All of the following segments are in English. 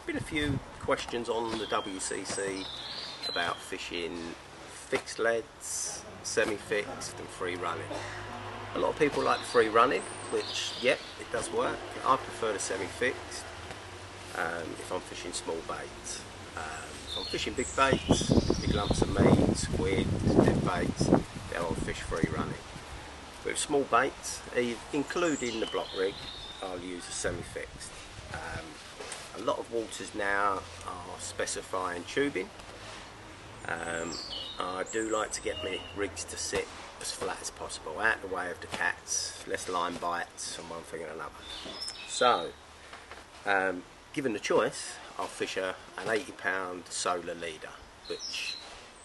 been a few questions on the WCC about fishing fixed leads, semi-fixed and free running. A lot of people like the free running, which, yep, it does work. I prefer the semi-fixed if I'm fishing small baits. If I'm fishing big baits, big lumps of meat, squid, dead baits, then I'll fish free running. But with small baits, including the block rig, I'll use a semi-fixed. A lot of waters now are specifying tubing. I do like to get my rigs to sit as flat as possible, out of the way of the cats, less line bites and one thing and another. So, given the choice, I'll fish an 80-pound solar leader, which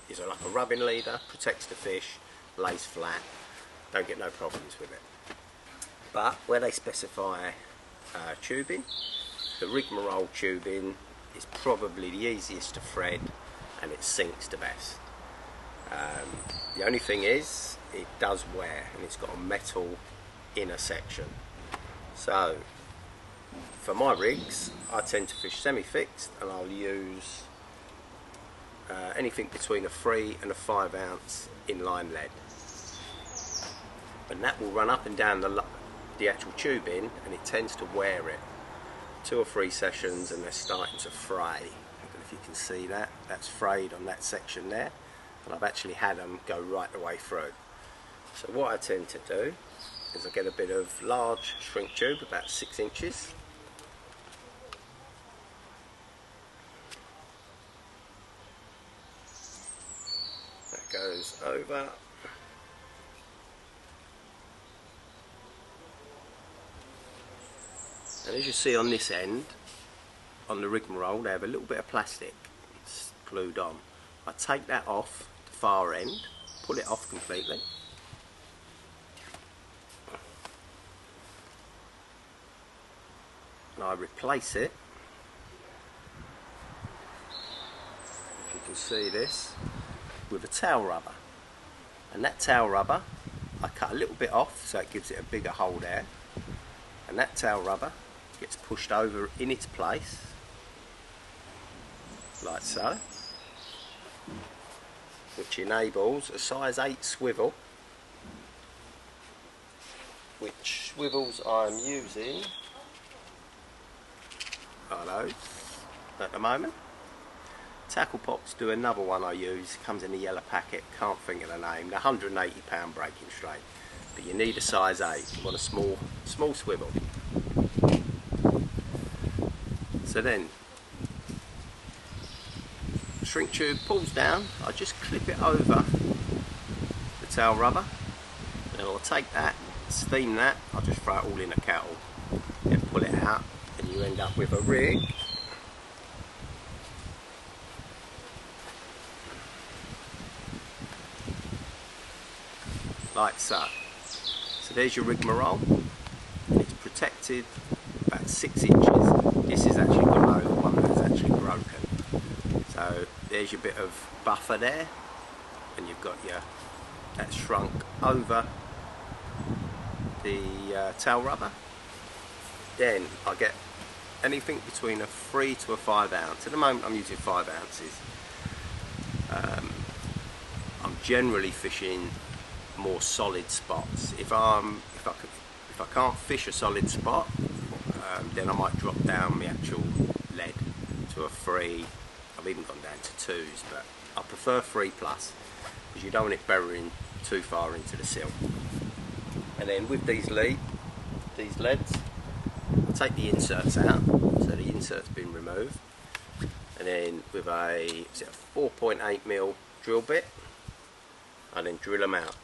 is like a rubbing leader, protects the fish, lays flat, don't get no problems with it. But where they specify tubing, the rigmarole tubing is probably the easiest to thread and it sinks the best. The only thing is, it does wear and it's got a metal inner section. So, for my rigs, I tend to fish semi-fixed and I'll use anything between a 3 and a 5 ounce inline lead. And that will run up and down the actual tubing and it tends to wear it. 2 or 3 sessions and they're starting to fray. I don't know if you can see that, that's frayed on that section there, and I've actually had them go right the way through. So what I tend to do is I get a bit of large shrink tube, about 6 inches. That goes over. And as you see on this end, on the rigmarole, they have a little bit of plastic it's glued on. I take that off the far end, pull it off completely. And I replace it, if you can see this, with a tail rubber. And that tail rubber, I cut a little bit off so it gives it a bigger hole there. And that tail rubber gets pushed over in its place, like so, which enables a size 8 swivel, which swivels I'm using are those at the moment. Tackle Pops do another one I use, comes in a yellow packet, can't think of the name, the 180-pound breaking straight, but you need a size 8, you want a small swivel. So then, the shrink tube pulls down, I just clip it over the tail rubber, and I'll take that, steam that, I'll just throw it all in a kettle, then pull it out, and you end up with a rig like so. So there's your rigmarole, it's protected about 6 inches. This is actually below the one that's actually broken. So there's your bit of buffer there, and you've got that shrunk over the tail rubber. Then I get anything between a 3 to a 5 ounce. At the moment I'm using 5 ounces. I'm generally fishing more solid spots. If I can't fish a solid spot, then I might drop down my actual lead to a 3. I've even gone down to 2s, but I prefer 3+, because you don't want it burying too far into the sill. And then with these leads, I take the inserts out, so the insert's been removed, and then with a 4.8mm drill bit, I then drill them out.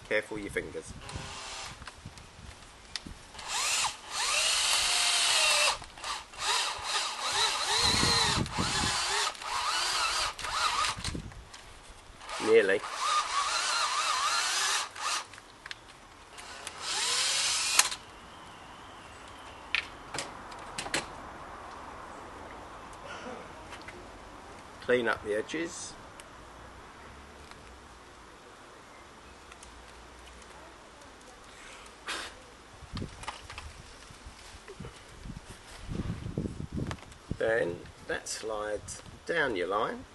Careful with your fingers. Nearly. Clean up the edges. Then that slides down your line.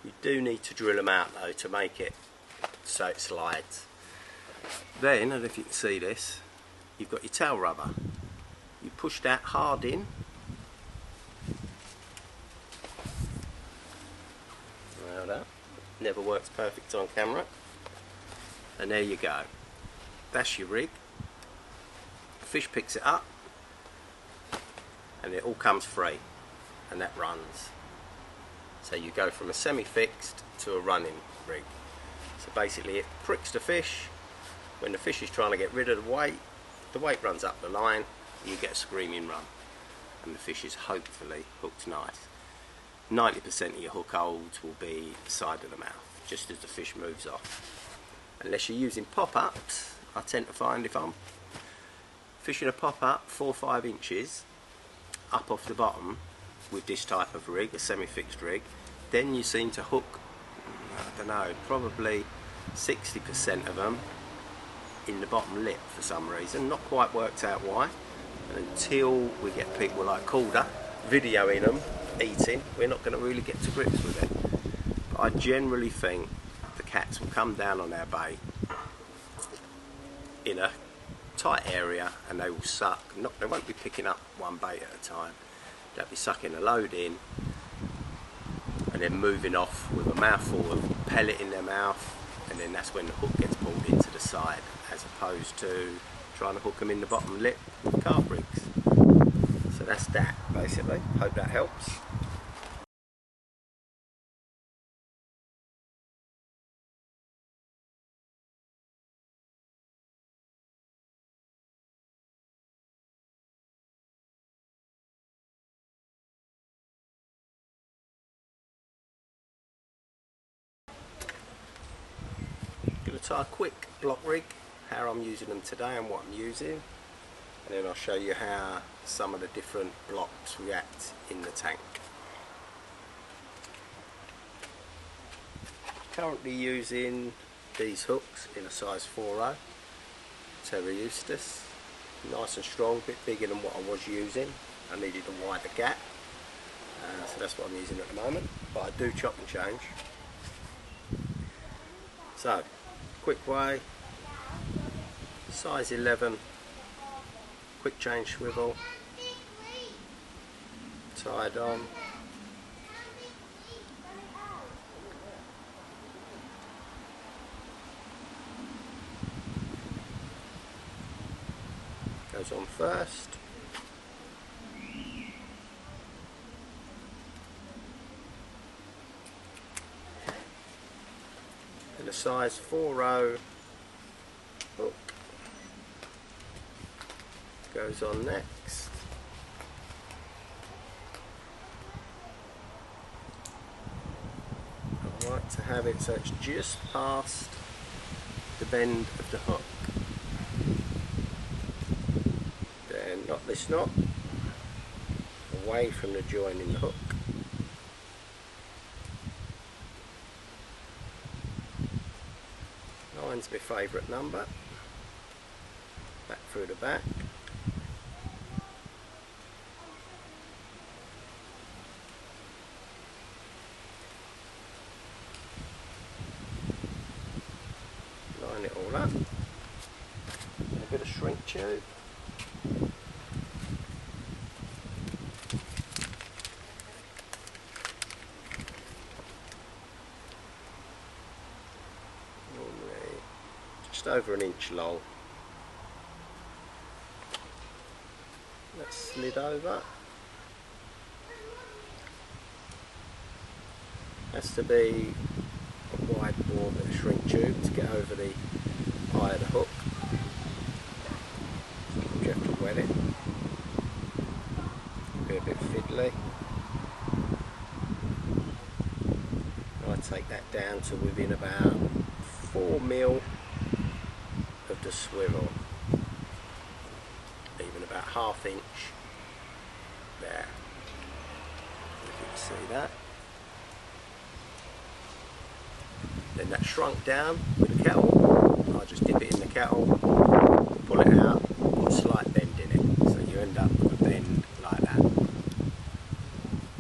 You do need to drill them out though to make it so it slides. Then, I don't know if you can see this, you've got your tail rubber. You push that hard in. Now that never works perfect on camera. And there you go. That's your rig. The fish picks it up and it all comes free, and that runs. So you go from a semi-fixed to a running rig. So basically it pricks the fish. When the fish is trying to get rid of the weight runs up the line, and you get a screaming run, and the fish is hopefully hooked nice. 90% of your hook holds will be the side of the mouth, just as the fish moves off. Unless you're using pop-ups, I tend to find if I'm fishing a pop-up 4 or 5 inches up off the bottom with this type of rig, a semi-fixed rig, then you seem to hook, I don't know, probably 60% of them in the bottom lip for some reason. Not quite worked out why. And until we get people like Calder videoing them eating, we're not going to really get to grips with it. But I generally think the cats will come down on our bait in a tight area and they will suck. They won't be picking up one bait at a time. They'll be sucking a load in and then moving off with a mouthful of pellet in their mouth, and then that's when the hook gets pulled into the side, as opposed to trying to hook them in the bottom lip with carp rigs. So that's that basically. Hope that helps. Going to tie a quick block rig, how I'm using them today and what I'm using, and then I'll show you how some of the different blocks react in the tank. Currently using these hooks in a size 4.0 Terra Eustace, nice and strong, a bit bigger than what I was using. I needed a wider gap, so that's what I'm using at the moment, but I do chop and change. So, quick way, size 11, quick change swivel, tied on. Goes on first. And a size 4.0 hook goes on next. I like to have it so it's just past the bend of the hook. Then knot this knot away from the join in the hook. Nine's my favourite number. Back through the back. Line it all up. A bit of shrink tube. Just over an inch long. That's slid over. Has to be a wide bore bit of shrink tube to get over the eye of the hook. You have to wet it. Be a bit fiddly. I take that down to within about 4 mil of the swivel, even about ½ inch there, if you can see that. Then that shrunk down with the kettle. I just dip it in the kettle, pull it out, put a slight bend in it, so you end up with a bend like that.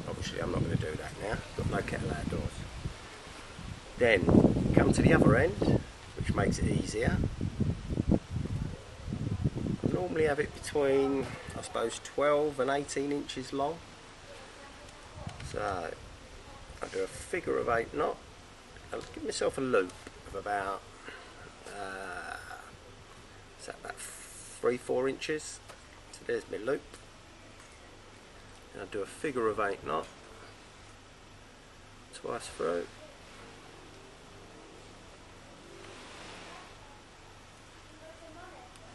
Obviously I'm not going to do that now, got no kettle outdoors. Then come to the other end, which makes it easier. I normally have it between, I suppose, 12 and 18 inches long. So I do a figure of 8 knot. I'll give myself a loop of about, is that about 3-4 inches? So there's my loop. And I'll do a figure of 8 knot twice through.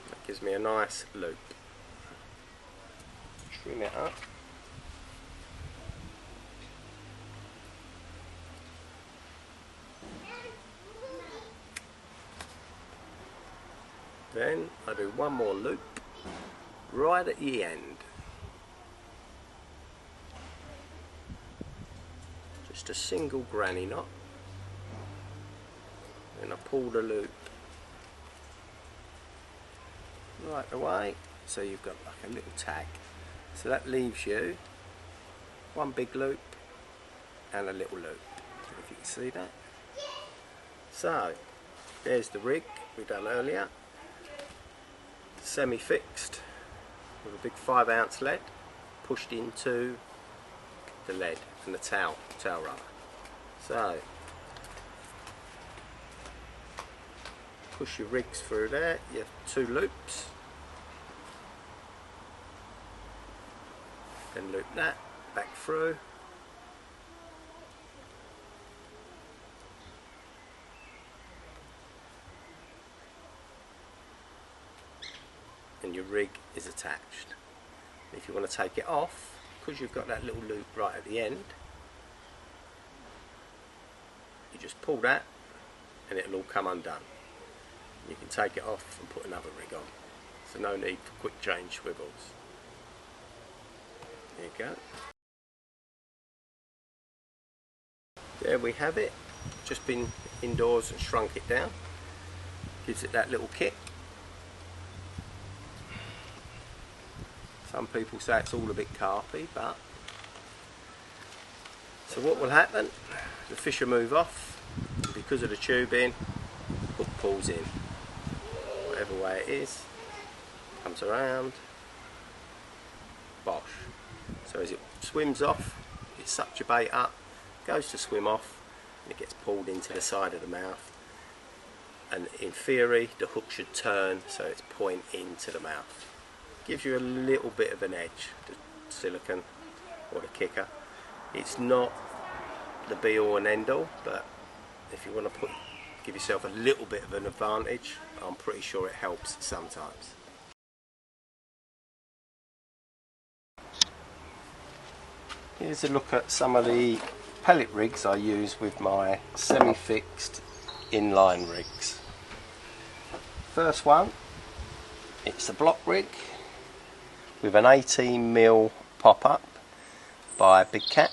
That gives me a nice loop. Trim it up. Then I do one more loop right at the end. Just a single granny knot. Then I pull the loop right away, so you've got like a little tag. So that leaves you one big loop and a little loop, if you can see that. So there's the rig we done earlier, semi-fixed with a big 5-ounce lead pushed into the lead and the tail rubber. So push your rigs through there, you have 2 loops, then loop that back through, and your rig is attached. If you want to take it off, because you've got that little loop right at the end, you just pull that and it'll all come undone. You can take it off and put another rig on, so no need for quick change swivels. There you go. There we have it. Just been indoors and shrunk it down. Gives it that little kick. Some people say it's all a bit carpy, but so what will happen? The fish will move off, and because of the tubing, the hook pulls in. Whatever way it is, comes around, bosh. So as it swims off, it sucks your bait up, goes to swim off, and it gets pulled into the side of the mouth. And in theory, the hook should turn so it's point into the mouth. Gives you a little bit of an edge, the silicone or the kicker. It's not the be all and end all, but if you want to give yourself a little bit of an advantage, I'm pretty sure it helps sometimes. Here's a look at some of the pellet rigs I use with my semi-fixed inline rigs. First one, it's a block rig with an 18mm pop-up by Big Cat.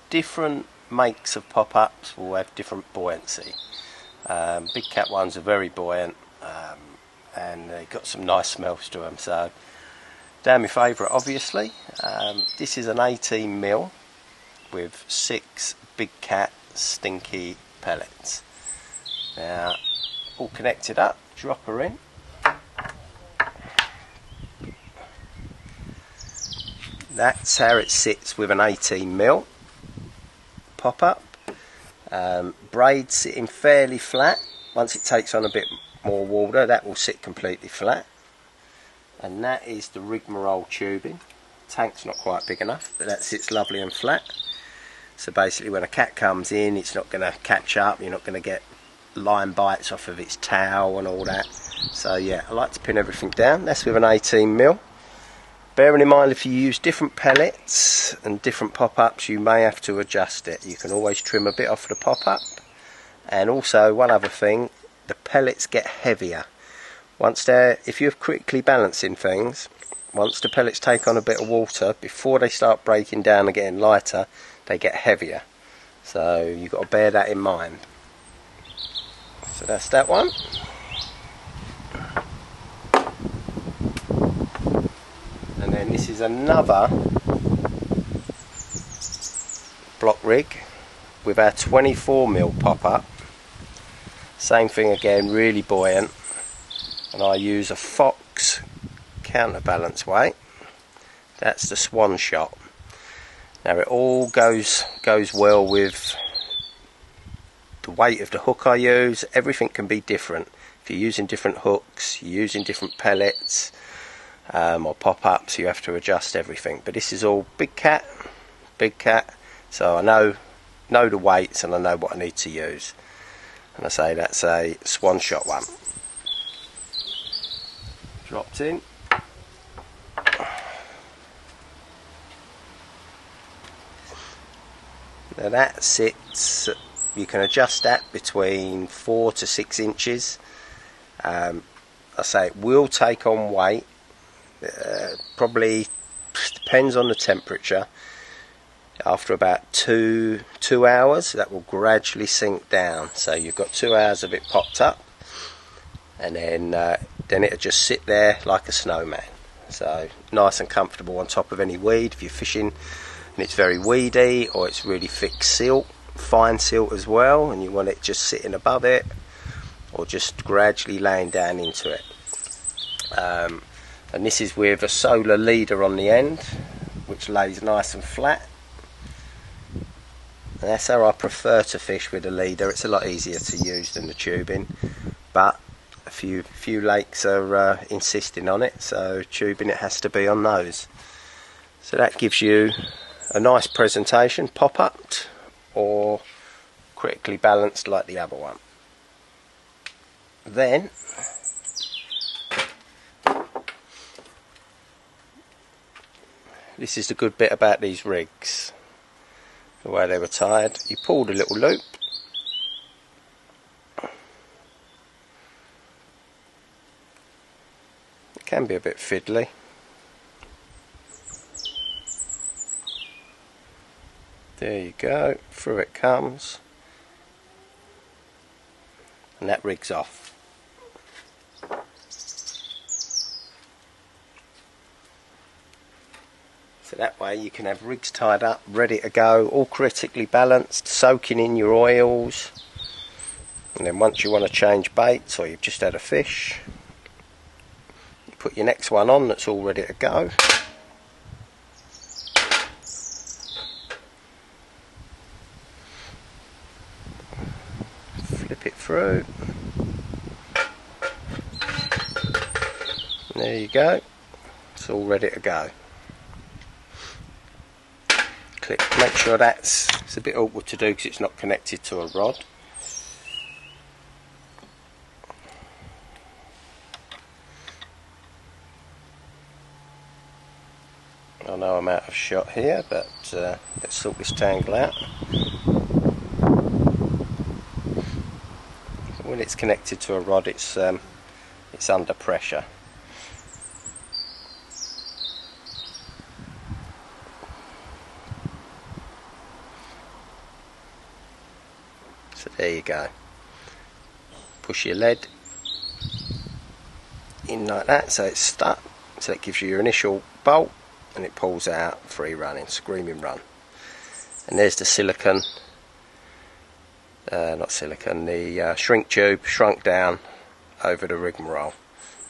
Different makes of pop-ups will have different buoyancy. Big Cat ones are very buoyant, and they've got some nice smells to them, so they're my favourite obviously. This is an 18mm with 6 Big Cat stinky pellets. Now all connected up, drop her in. That's how it sits with an 18mm pop-up. Braid sitting fairly flat. Once it takes on a bit more water, that will sit completely flat. And that is the rigmarole tubing. Tank's not quite big enough, but that sits lovely and flat. So basically when a cat comes in, it's not going to catch up, you're not going to get line bites off of its tail and all that. So yeah, I like to pin everything down. That's with an 18mm. Bearing in mind, if you use different pellets and different pop-ups, you may have to adjust it. You can always trim a bit off the pop-up. And also, one other thing, the pellets get heavier. If you're critically balancing things, once the pellets take on a bit of water, before they start breaking down and getting lighter, they get heavier. So you've got to bear that in mind. So that's that one. this is another block rig with our 24mm pop-up. Same thing again, really buoyant, and I use a Fox counterbalance weight. That's the Swan Shot. Now it all goes well with the weight of the hook I use. Everything can be different. If you're using different hooks, you're using different pellets or pop-ups, you have to adjust everything. But this is all big cat, so I know the weights and I know what I need to use. And I say that's a Swan Shot one. Dropped in. Now that sits, you can adjust that between 4 to 6 inches. I say it will take on weight, probably depends on the temperature. After about two hours, that will gradually sink down. So you've got 2 hours of it popped up, and then it'll just sit there like a snowman. So nice and comfortable on top of any weed. If you're fishing and it's very weedy, or it's really thick silt, fine silt as well, and you want it just sitting above it, or just gradually laying down into it. And this is with a solar leader on the end, which lays nice and flat. And that's how I prefer to fish, with a leader. It's a lot easier to use than the tubing, but a few lakes are insisting on it, so tubing it has to be on those. So that gives you a nice presentation, pop-up or critically balanced like the other one. Then this is the good bit about these rigs, the way they were tied. You pulled a little loop, it can be a bit fiddly. There you go, through it comes, and that rig's off. So that way you can have rigs tied up, ready to go, all critically balanced, soaking in your oils. And then once you want to change baits, or you've just had a fish, you put your next one on that's all ready to go. Flip it through. And there you go. It's all ready to go. Click. Make sure it's a bit awkward to do because it's not connected to a rod. I know I'm out of shot here, but let's sort this tangle out. When it's connected to a rod, it's under pressure. So there you go. Push your lead in like that, so it's stuck. So it gives you your initial bolt, and it pulls out free running, screaming run. And there's the silicone. Not silicone, the shrink tube shrunk down over the rigmarole,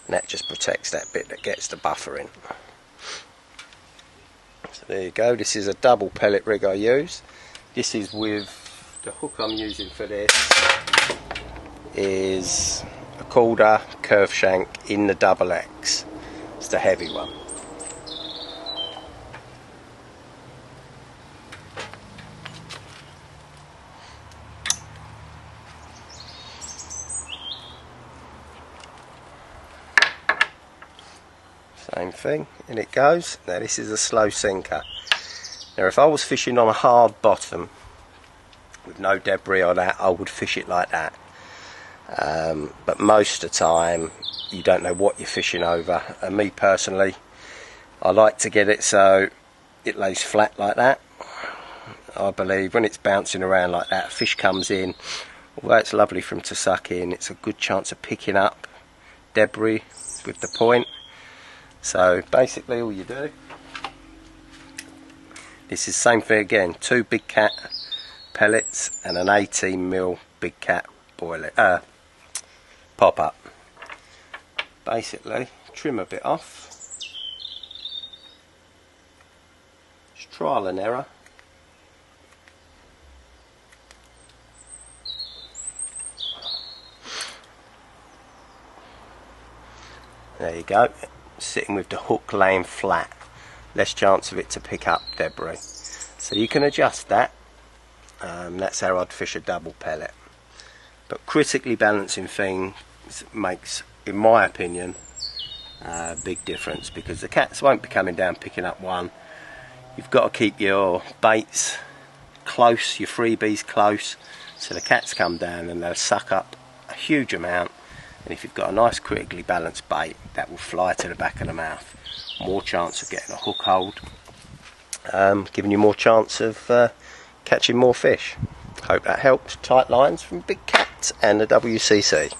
and that just protects that bit that gets the buffer in. So there you go. This is a double pellet rig I use. This is with the hook I'm using for this is a Calder curve shank in the double X. It's the heavy one. Same thing, and it goes. Now this is a slow sinker. Now if I was fishing on a hard bottom with no debris on that, I would fish it like that. But most of the time you don't know what you're fishing over, and me personally, I like to get it so it lays flat like that. I believe when it's bouncing around like that, a fish comes in, although it's lovely for him to suck in, it's a good chance of picking up debris with the point. So basically all you do, This is the same thing again, 2 big cat pellets and an 18mm big cat pop up. Basically trim a bit off, just trial and error. There you go, sitting with the hook laying flat, less chance of it to pick up debris. So you can adjust that. That's how I'd fish a double pellet. But critically balancing things makes, in my opinion, a big difference, because the cats won't be coming down picking up one. You've got to keep your baits close, your freebies close, so the cats come down and they'll suck up a huge amount. And if you've got a nice critically balanced bait, that will fly to the back of the mouth. More chance of getting a hook hold, giving you more chance of catching more fish. Hope that helps. Tight lines from Big Cat and the WCC.